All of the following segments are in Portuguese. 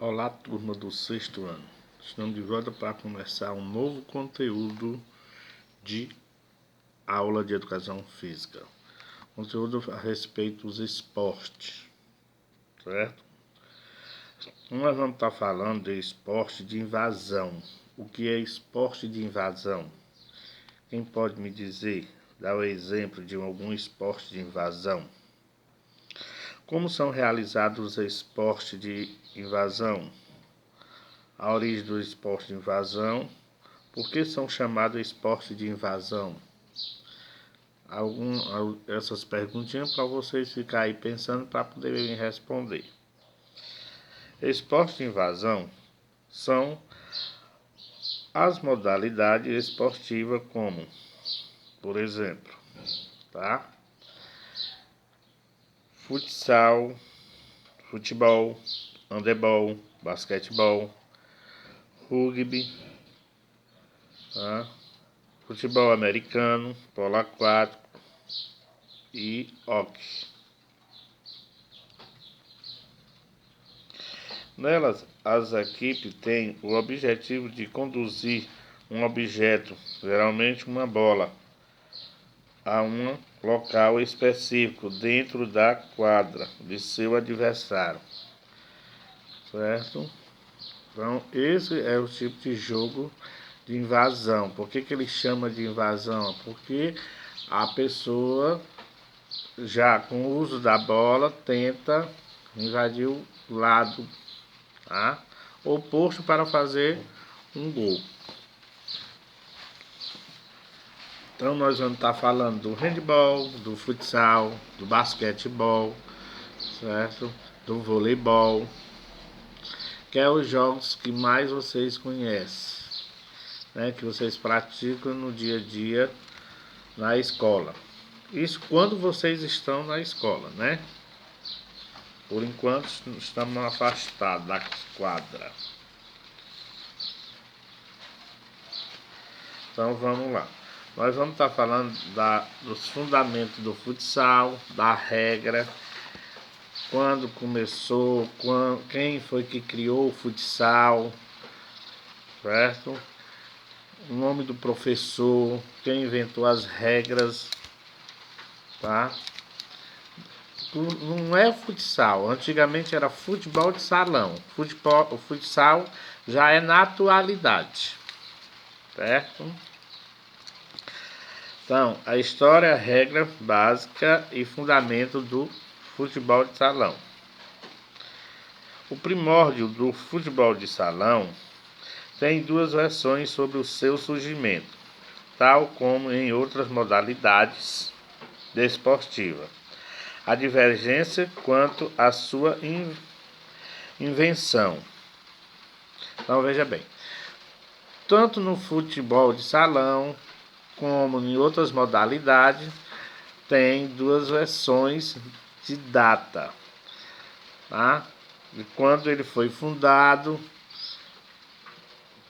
Olá, turma do sexto ano. Estamos de volta para começar um novo conteúdo de aula de educação física. Conteúdo a respeito dos esportes, certo? Nós vamos estar falando de esporte de invasão. O que é esporte de invasão? Quem pode me dizer, dar o exemplo de algum esporte de invasão? Como são realizados os esportes de invasão? A origem do esporte de invasão. Por que são chamados esporte de invasão? Essas perguntinhas para vocês ficarem aí pensando para poderem responder. Esporte de invasão são as modalidades esportivas como, por exemplo, futsal, futebol, handebol, basquetebol, rugby, futebol americano, polo aquático e hóquei. Nelas, as equipes têm o objetivo de conduzir um objeto, geralmente uma bola, a um local específico dentro da quadra de seu adversário, certo? Então, esse é o tipo de jogo de invasão. Por que ele chama de invasão? Porque a pessoa, já com o uso da bola, tenta invadir o lado oposto para fazer um gol. Então nós vamos estar falando do handebol, do futsal, do basquetebol, certo? Do voleibol, que é os jogos que mais vocês conhecem, né? Que vocês praticam no dia a dia na escola. Isso quando vocês estão na escola, né? Por enquanto estamos afastados da quadra. Então vamos lá. Nós vamos estar falando dos fundamentos do futsal, da regra, quando começou, quem foi que criou o futsal, certo? O nome do professor, quem inventou as regras, tá? Não é futsal, antigamente era futebol de salão. O futsal já é na atualidade, certo? Então, a história, a regra básica e fundamento do futebol de salão. O primórdio do futebol de salão tem duas versões sobre o seu surgimento, tal como em outras modalidades desportivas. A divergência quanto à sua invenção. Então, veja bem, tanto no futebol de salão como em outras modalidades, tem duas versões de data, de quando ele foi fundado.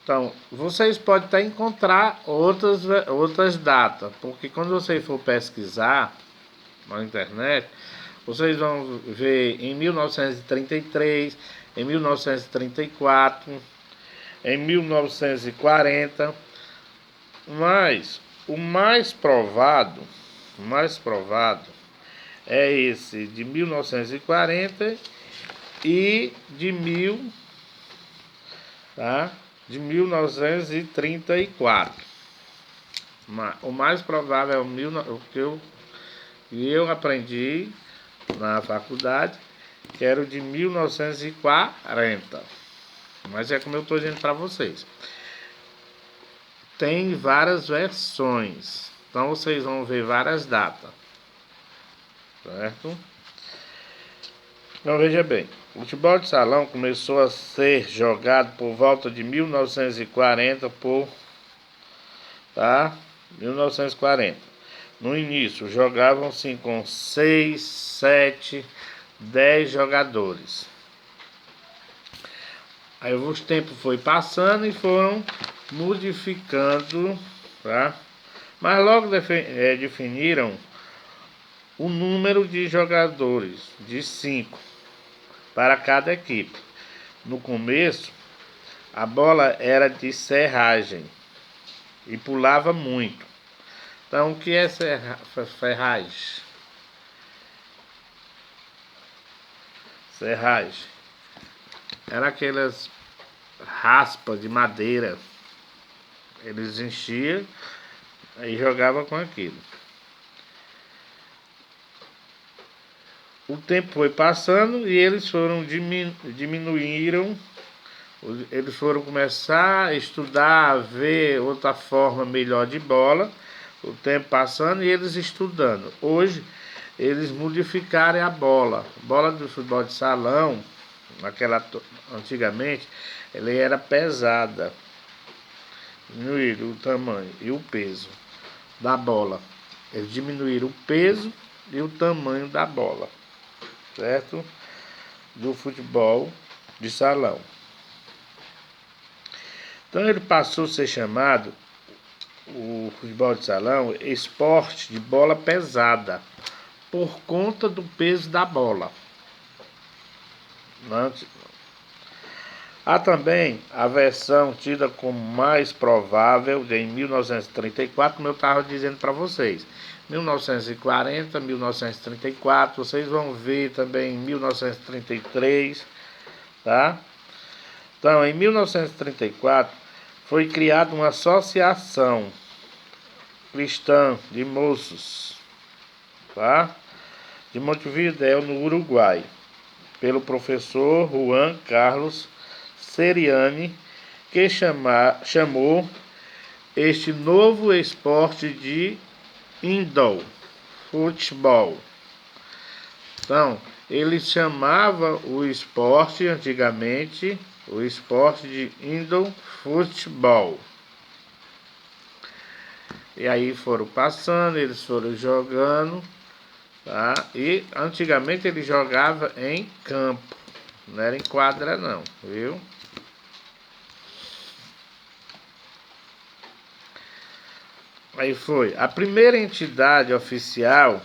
Então, vocês podem até encontrar outras datas, porque quando vocês for pesquisar na internet, vocês vão ver em 1933, em 1934, em 1940, mas o mais provado é esse de 1940 e de 1934. O mais provável é o que eu aprendi na faculdade, que era o de 1940. Mas é como eu estou dizendo para vocês. Tem várias versões. Então vocês vão ver várias datas. Certo? Então veja bem. O futebol de salão começou a ser jogado por volta de 1940 1940. No início jogavam-se com 6, 7, 10 jogadores. Aí os tempos foi passando e foram modificando, Mas logo definiram o número de jogadores de 5 para cada equipe. no começo, a bola era de serragem e pulava muito. Então, o que é ferragem? Serragem era aquelas raspas de madeira. Eles enchiam e jogavam com aquilo. O tempo foi passando e eles foram diminuíram. Eles foram começar a estudar, a ver outra forma melhor de bola. O tempo passando e eles estudando. Hoje, eles modificaram a bola. Bola do futebol de salão, antigamente, ela era pesada. Diminuíram o tamanho e o peso da bola. Eles diminuíram o peso e o tamanho da bola, certo? Do futebol de salão. Então ele passou a ser chamado, o futebol de salão, esporte de bola pesada, por conta do peso da bola. Há também a versão tida como mais provável de em 1934, como eu estava dizendo para vocês. 1940, 1934, vocês vão ver também em 1933, tá? Então, em 1934, foi criada uma associação cristã de moços, tá? De Montevidéu, no Uruguai, pelo professor Juan Carlos Seriani, que chamou este novo esporte de indoor futebol. Então, ele chamava o esporte antigamente o esporte de indoor futebol. E aí foram passando, eles foram jogando, tá? E antigamente ele jogava em campo, não era em quadra não, viu? Aí foi a primeira entidade oficial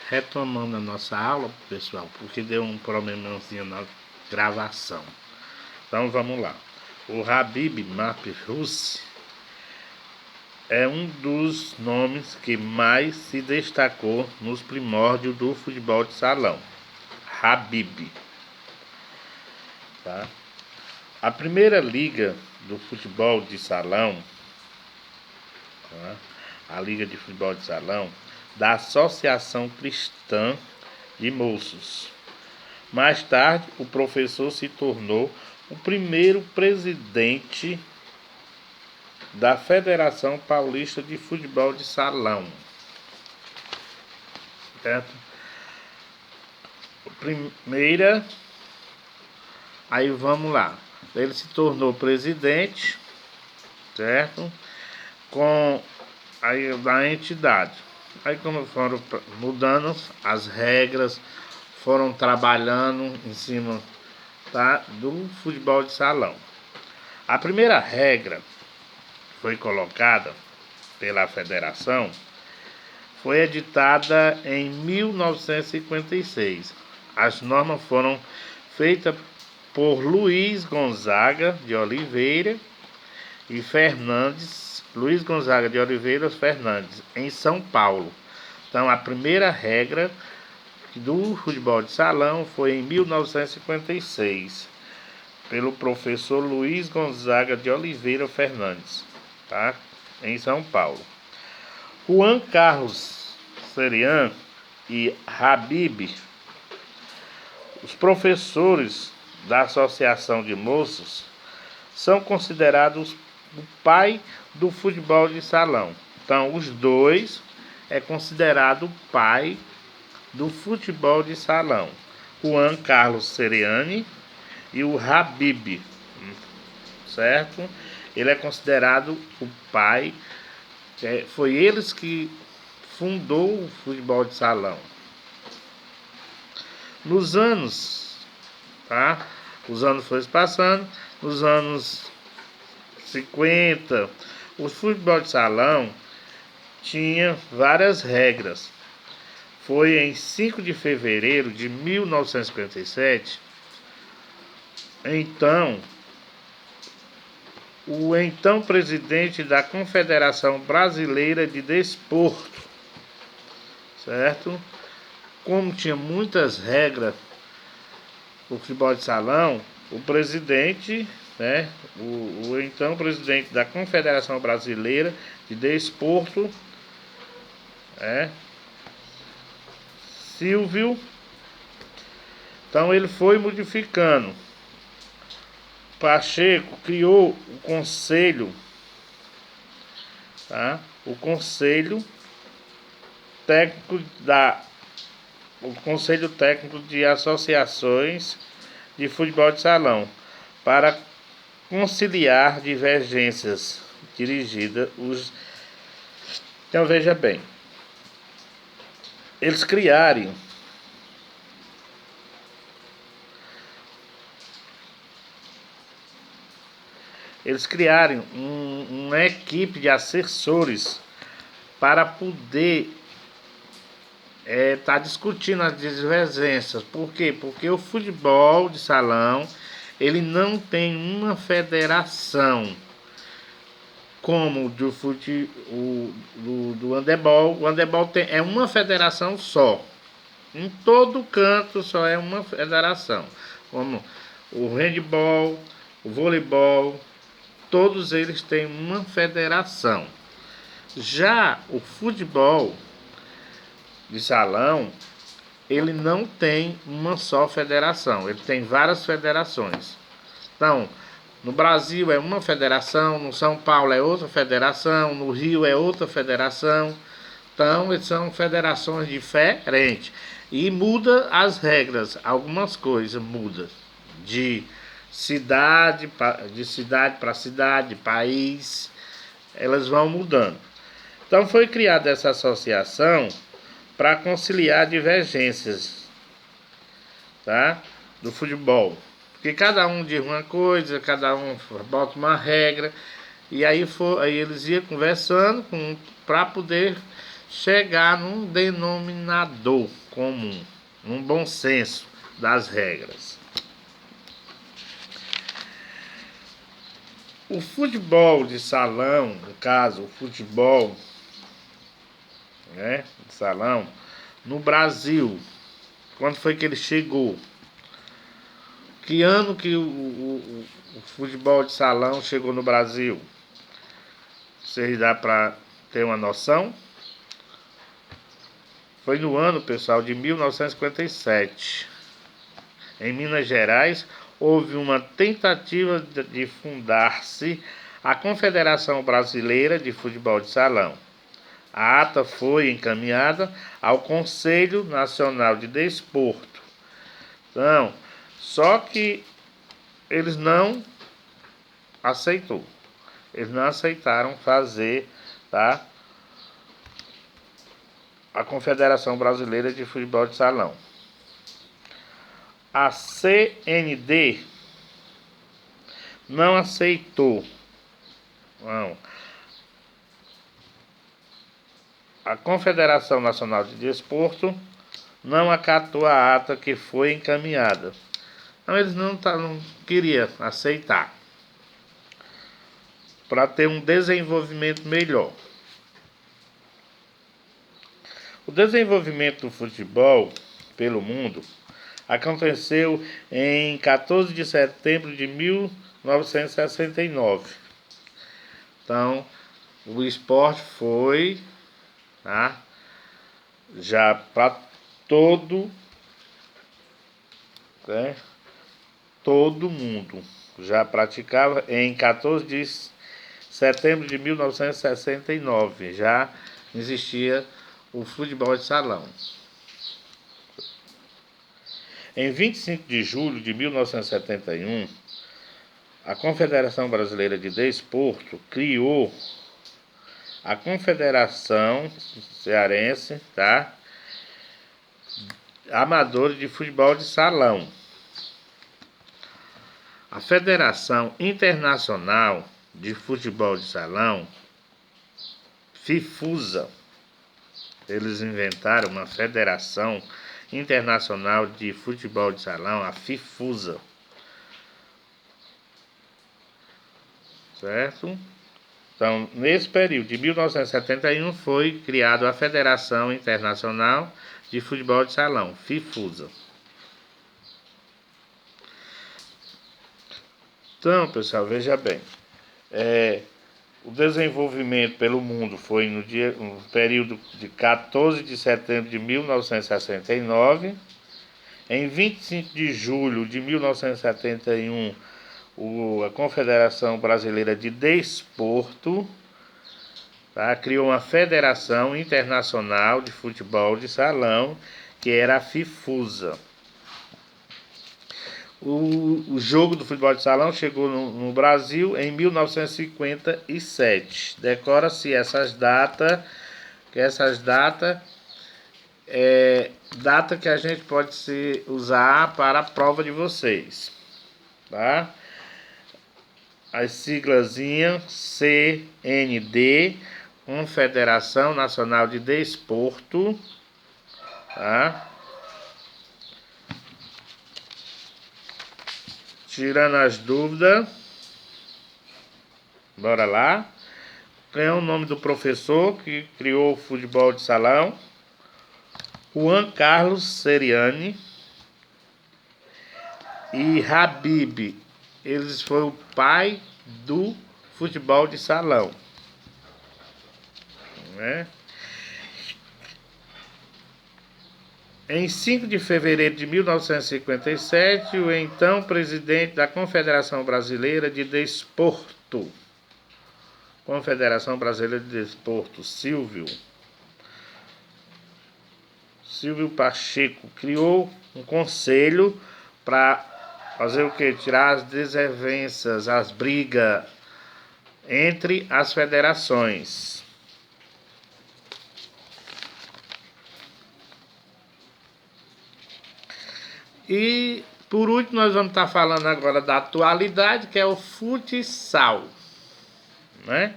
retomando a nossa aula, pessoal, porque deu um problemazinho na gravação. Então vamos lá. O Habib Mahfouz é um dos nomes que mais se destacou nos primórdios do futebol de salão. Habib. Tá? A primeira liga do futebol de salão, tá? A liga de futebol de salão, da Associação Cristã de Moços. Mais tarde, o professor se tornou o primeiro presidente da Federação Paulista de Futebol de Salão. Certo? Primeira, aí vamos lá. Ele se tornou presidente, certo? Com aí da entidade. Aí como foram mudando as regras, foram trabalhando em cima, tá, do futebol de salão. A primeira regra foi colocada pela federação foi editada em 1956. As normas foram feitas por Luiz Gonzaga de Oliveira e Luiz Gonzaga de Oliveira Fernandes, em São Paulo. Então, a primeira regra do futebol de salão foi em 1956, pelo professor Luiz Gonzaga de Oliveira Fernandes, tá? Em São Paulo. Juan Carlos Serian e Habib, os professores da Associação de Moços, são considerados o pai do futebol de salão. Então, os dois é considerado o pai do futebol de salão. Juan Carlos Seriani e o Habib, certo? Ele é considerado o pai, foi eles que fundou o futebol de salão. Nos anos, tá? Os anos foram passando, nos anos 50, o futebol de salão tinha várias regras. Foi em 5 de fevereiro de 1957, então, o então presidente da Confederação Brasileira de Desporto, certo? Como tinha muitas regras no futebol de salão, o presidente, né, o então presidente da Confederação Brasileira de Desporto, Silvio, então ele foi modificando. Pacheco criou o conselho, tá? O conselho técnico de associações de futebol de salão para conciliar divergências dirigidas os. Então veja bem, eles criaram uma equipe de assessores para poder tá discutindo as divergências. Por quê? Porque o futebol de salão ele não tem uma federação como do handebol. O handebol é uma federação só. Em todo canto só é uma federação. Como o handebol, o voleibol, todos eles têm uma federação. Já o futebol de salão, ele não tem uma só federação, ele tem várias federações. Então, no Brasil é uma federação, no São Paulo é outra federação, no Rio é outra federação. Então, eles são federações diferentes. E muda as regras, algumas coisas mudam. De cidade para cidade, país, elas vão mudando. Então, foi criada essa associação para conciliar divergências, tá? Do futebol. Porque cada um diz uma coisa, cada um bota uma regra, e aí eles iam conversando para poder chegar num denominador comum, num bom senso das regras. O futebol de salão, no caso, o futebol, de salão, no Brasil, quando foi que ele chegou? Que ano que o futebol de salão chegou no Brasil? Vocês dá para ter uma noção? Foi no ano, pessoal, de 1957. Em Minas Gerais, houve uma tentativa de fundar-se a Confederação Brasileira de Futebol de Salão. A ata foi encaminhada ao Conselho Nacional de Desporto. Então, só que eles não aceitaram fazer, tá? A Confederação Brasileira de Futebol de Salão. A CND não aceitou. Não. A Confederação Nacional de Desporto não acatou a ata que foi encaminhada. Então eles não queriam aceitar para ter um desenvolvimento melhor. O desenvolvimento do futebol pelo mundo aconteceu em 14 de setembro de 1969. Então, o esporte foi, tá, já para todo mundo. Já praticava em 14 de setembro de 1969. Já existia o futebol de salão. Em 25 de julho de 1971, a Confederação Brasileira de Desporto criou a Confederação Cearense, tá? amadores de futebol de salão. A Federação Internacional de Futebol de Salão, FIFUSA, eles inventaram uma Federação Internacional de Futebol de Salão, a FIFUSA, certo? Então, nesse período de 1971 foi criada a Federação Internacional de Futebol de Salão, FIFUSA. Então, pessoal, veja bem, o desenvolvimento pelo mundo foi no período de 14 de setembro de 1969. Em 25 de julho de 1971, a Confederação Brasileira de Desporto, tá, criou uma Federação Internacional de Futebol de Salão, que era a FIFUSA. O jogo do futebol de salão chegou no Brasil em 1957. Decora-se essas datas, data que a gente pode usar para a prova de vocês, tá? As siglazinhas CND, Confederação Nacional de Desporto, tá? Tirando as dúvidas, bora lá. Qual é o nome do professor que criou o futebol de salão? Juan Carlos Seriani e Habib. Eles foram o pai do futebol de salão, né? Em 5 de fevereiro de 1957, o então presidente da Confederação Brasileira de Desporto, Silvio Pacheco, criou um conselho para fazer o quê? Tirar as desavenças, as brigas entre as federações. E, por último, nós vamos estar falando agora da atualidade, que é o futsal, né?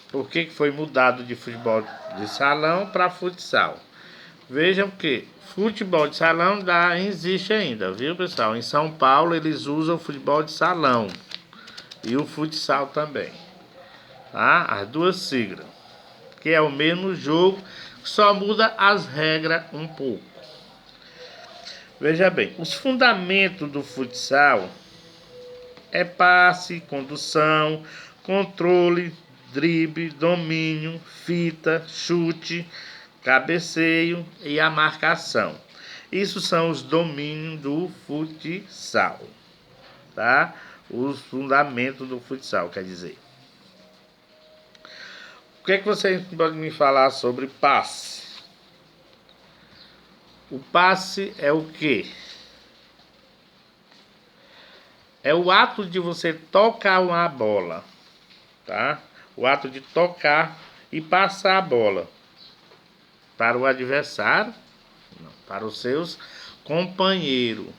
Por que foi mudado de futebol de salão para futsal? Vejam que futebol de salão existe ainda, viu, pessoal? Em São Paulo eles usam futebol de salão e o futsal também, tá? As duas siglas, que é o mesmo jogo, só muda as regras um pouco. Veja bem, os fundamentos do futsal é passe, condução, controle, drible, domínio, fita, chute, cabeceio e a marcação. Isso são os domínios do futsal, tá? Os fundamentos do futsal, quer dizer. O que é que vocês podem me falar sobre passe? O passe é o quê? É o ato de você tocar uma bola, tá? O ato de tocar e passar a bola para o adversário, não, para os seus companheiros.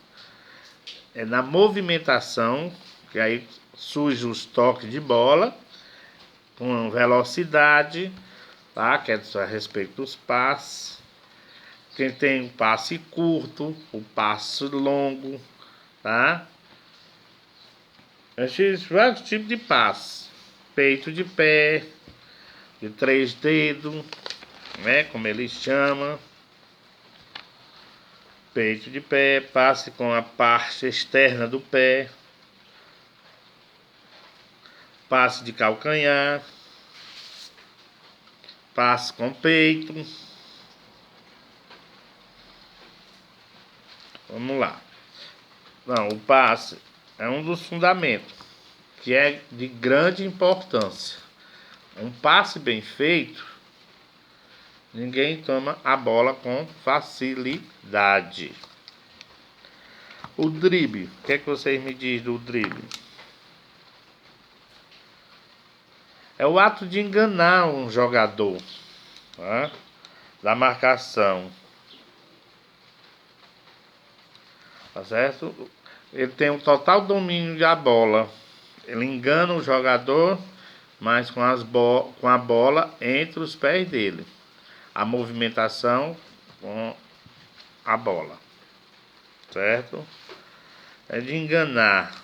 É na movimentação, que aí surge os toques de bola, com velocidade, tá? Que é a respeito dos passes. Quem tem o passe curto, o passe longo, tá? Existem vários tipos de passe. Peito de pé, de 3 dedos, né? Como eles chamam. Peito de pé, passe com a parte externa do pé. Passe de calcanhar. Passe com peito. Vamos lá. Não, o passe é um dos fundamentos, que é de grande importância. Um passe bem feito, ninguém toma a bola com facilidade. O drible, o que é que vocês me dizem do drible? É o ato de enganar um jogador, tá? Da marcação. tá certo? Ele tem um total domínio da bola. Ele engana o jogador, mas com a bola entre os pés dele. A movimentação com a bola, certo? É de enganar.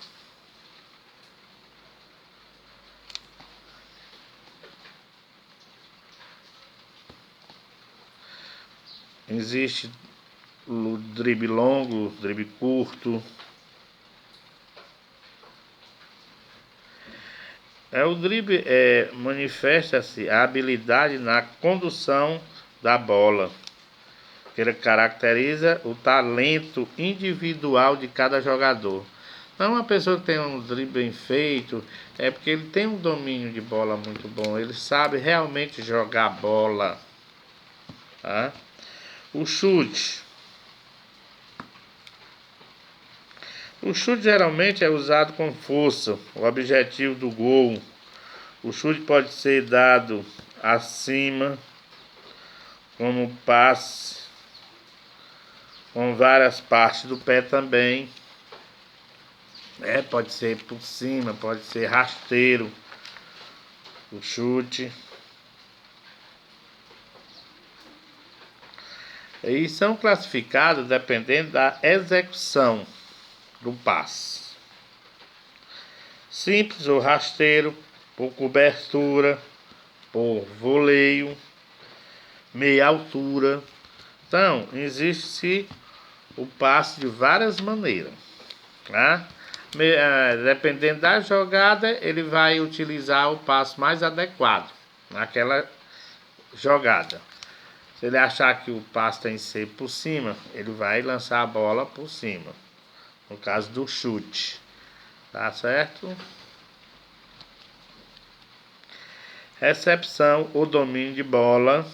Existe o drible longo, drible curto. O drible manifesta-se a habilidade na condução da bola, que ele caracteriza o talento individual de cada jogador. Não, uma pessoa que tem um drible bem feito é porque ele tem um domínio de bola muito bom, ele sabe realmente jogar bola, tá? O chute. O chute geralmente é usado com força, o objetivo do gol. O chute pode ser dado acima, como passe, com várias partes do pé também. Pode ser por cima, pode ser rasteiro, o chute. E são classificados dependendo da execução do passe. Simples ou rasteiro, por cobertura, por voleio, meia altura. Então, existe o passe de várias maneiras, tá? Dependendo da jogada, ele vai utilizar o passe mais adequado naquela jogada. Se ele achar que o passe tem que ser por cima, ele vai lançar a bola por cima. No caso do chute, tá certo? Recepção ou domínio de bola.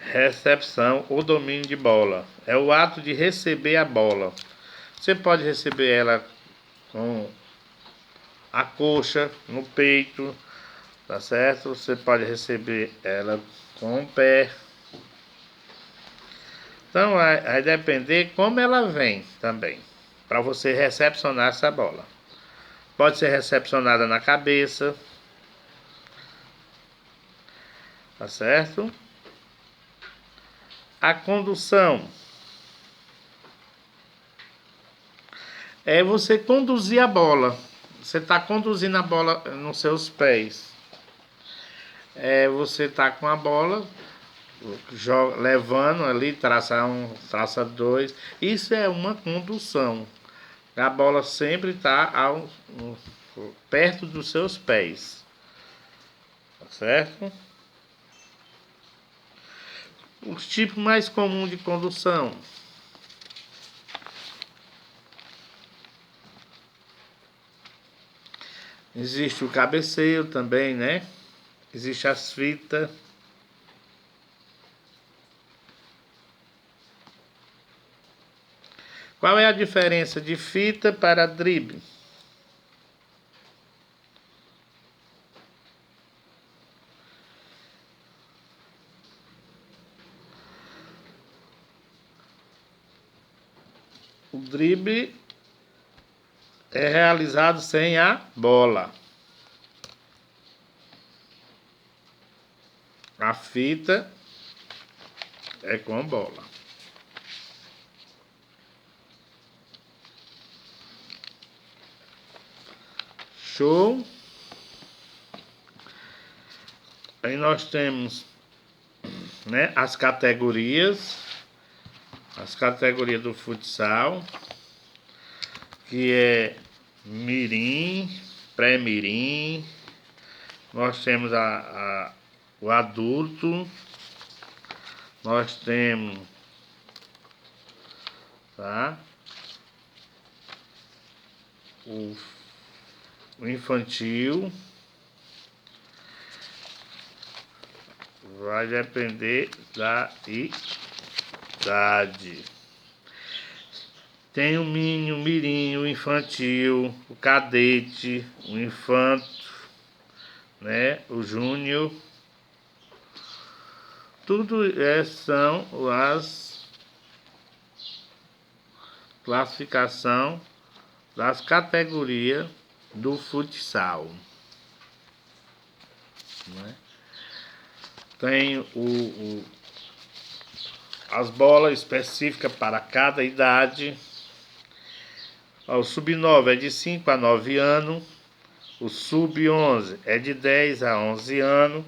Recepção ou domínio de bola é o ato de receber a bola. Você pode receber ela com a coxa, no peito, tá certo? Você pode receber ela com o pé. Então vai depender como ela vem também, para você recepcionar essa bola. Pode ser recepcionada na cabeça, tá certo? A condução é você conduzir a bola. Você está conduzindo a bola nos seus pés. Você está com a bola, levando ali, traça 1, traça 2. Isso é uma condução. A bola sempre está perto dos seus pés. Tá certo? Os tipos mais comuns de condução. Existe o cabeceio também, né? Existe as fitas. Qual é a diferença de fita para drible? O drible é realizado sem a bola. A fita é com bola. Show. Aí nós temos, né, as categorias do futsal, que é mirim, pré-mirim. Nós temos o adulto. Nós temos, tá, o infantil. Vai depender da idade. Tem o mínimo, o mirim, o infantil, o cadete, o infanto, né? O júnior, Tudo são as classificação das categorias do futsal, né? Tem as bolas específicas para cada idade. O sub-9 é de 5 a 9 anos. O sub-11 é de 10 a 11 anos.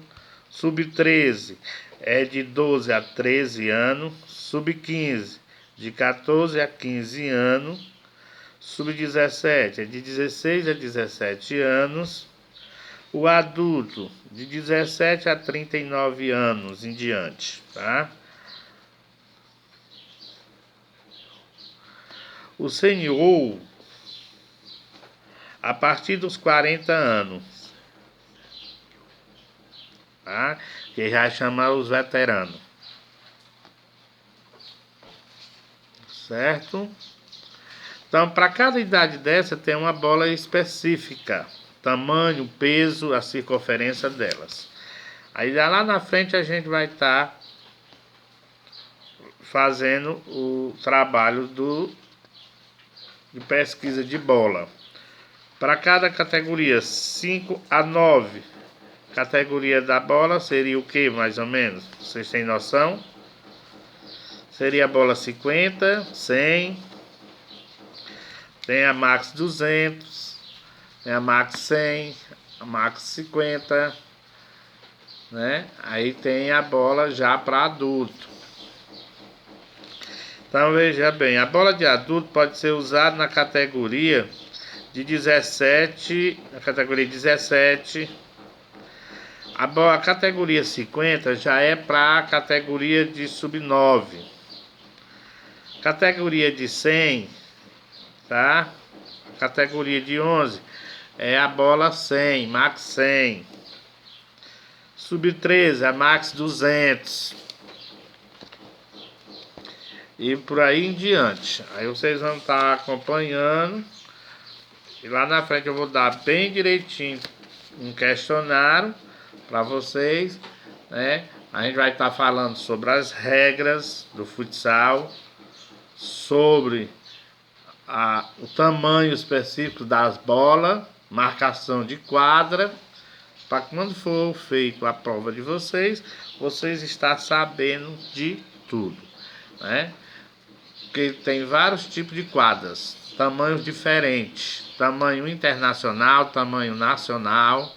Sub-13 é de 12 a 13 anos. Sub-15 de 14 a 15 anos. Sub-17 é de 16 a 17 anos. O adulto de 17 a 39 anos em diante, tá? O senior, a partir dos 40 anos, tá? Que já chama os veteranos, certo? Então, para cada idade dessa tem uma bola específica, tamanho, peso, a circunferência delas. Aí lá na frente a gente vai estar fazendo o trabalho de pesquisa de bola. Para cada categoria, 5 a 9 categoria da bola seria o que, mais ou menos? Vocês têm noção? Seria a bola 50, 100, tem a Max 200, tem a Max 100, a Max 50, né? Aí tem a bola já para adulto. Então veja bem, a bola de adulto pode ser usada na categoria de 17, na categoria 17. A categoria 50 já é para a categoria de sub-9. Categoria de 100, tá? Categoria de 11 é a bola 100, Max 100. Sub-13, a Max 200. E por aí em diante. Aí vocês vão estar acompanhando. E lá na frente eu vou dar bem direitinho um questionário para vocês, né? A gente vai estar falando sobre as regras do futsal, sobre o tamanho específico das bolas, marcação de quadra, para quando for feito a prova de vocês, vocês estão sabendo de tudo, né? Porque tem vários tipos de quadras, tamanhos diferentes, tamanho internacional, tamanho nacional,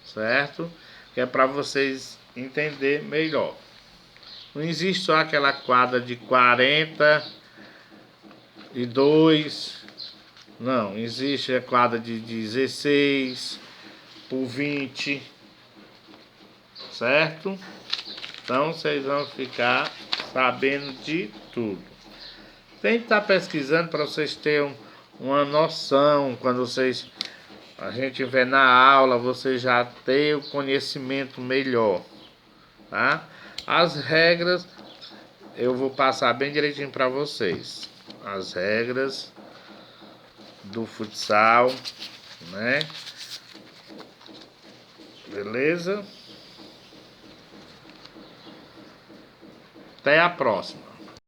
certo? Que é para vocês entender melhor. Não existe só aquela quadra de 42, não, existe a quadra de 16 por 20, certo? Então vocês vão ficar sabendo de tudo. Tem que estar pesquisando para vocês terem uma noção. Quando a gente vê na aula, você já tem o conhecimento melhor, tá? As regras eu vou passar bem direitinho para vocês. As regras do futsal, né? Beleza? Até a próxima.